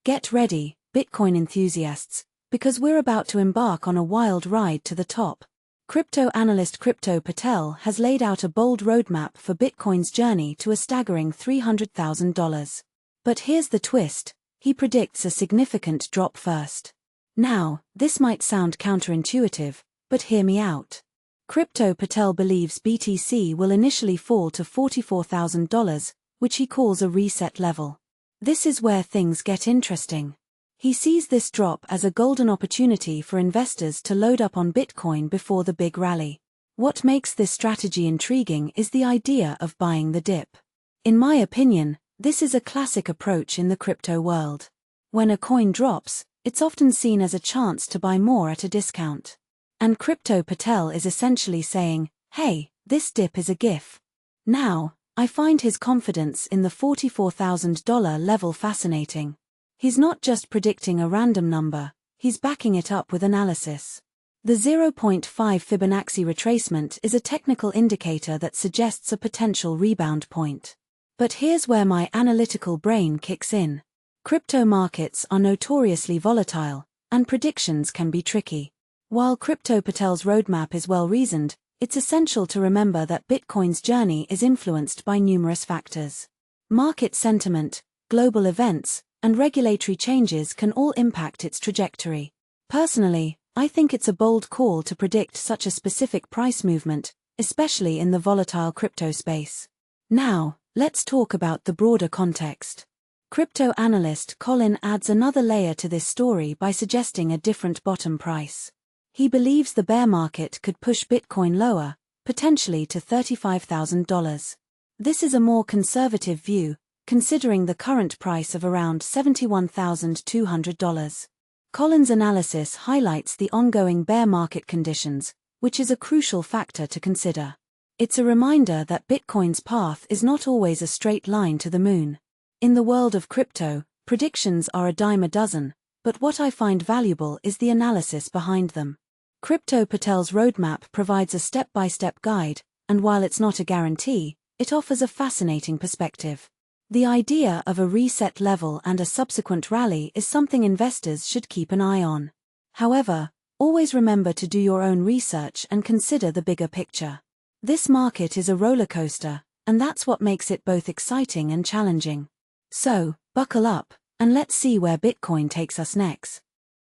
Get ready, Bitcoin enthusiasts, because we're about to embark on a wild ride to the top. Crypto analyst Crypto Patel has laid out a bold roadmap for Bitcoin's journey to a staggering $300,000. But here's the twist, he predicts a significant drop first. Now, this might sound counterintuitive, but hear me out. Crypto Patel believes BTC will initially fall to $44,000, which he calls a reset level. This is where things get interesting. He sees this drop as a golden opportunity for investors to load up on Bitcoin before the big rally. What makes this strategy intriguing is the idea of buying the dip. In my opinion, this is a classic approach in the crypto world. When a coin drops, it's often seen as a chance to buy more at a discount. And Crypto Patel is essentially saying, hey, this dip is a GIF. Now, I find his confidence in the $44,000 level fascinating. He's not just predicting a random number, he's backing it up with analysis. The 0.5 Fibonacci retracement is a technical indicator that suggests a potential rebound point. But here's where my analytical brain kicks in. Crypto markets are notoriously volatile, and predictions can be tricky. While Crypto Patel's roadmap is well-reasoned, it's essential to remember that Bitcoin's journey is influenced by numerous factors. Market sentiment, global events, and regulatory changes can all impact its trajectory. Personally, I think it's a bold call to predict such a specific price movement, especially in the volatile crypto space. Now, let's talk about the broader context. Crypto analyst Colin adds another layer to this story by suggesting a different bottom price. He believes the bear market could push Bitcoin lower, potentially to $35,000. This is a more conservative view, considering the current price of around $71,200. Colin's analysis highlights the ongoing bear market conditions, which is a crucial factor to consider. It's a reminder that Bitcoin's path is not always a straight line to the moon. In the world of crypto, predictions are a dime a dozen, but what I find valuable is the analysis behind them. Crypto Patel's roadmap provides a step-by-step guide, and while it's not a guarantee, it offers a fascinating perspective. The idea of a reset level and a subsequent rally is something investors should keep an eye on. However, always remember to do your own research and consider the bigger picture. This market is a roller coaster, and that's what makes it both exciting and challenging. So, buckle up, and let's see where Bitcoin takes us next.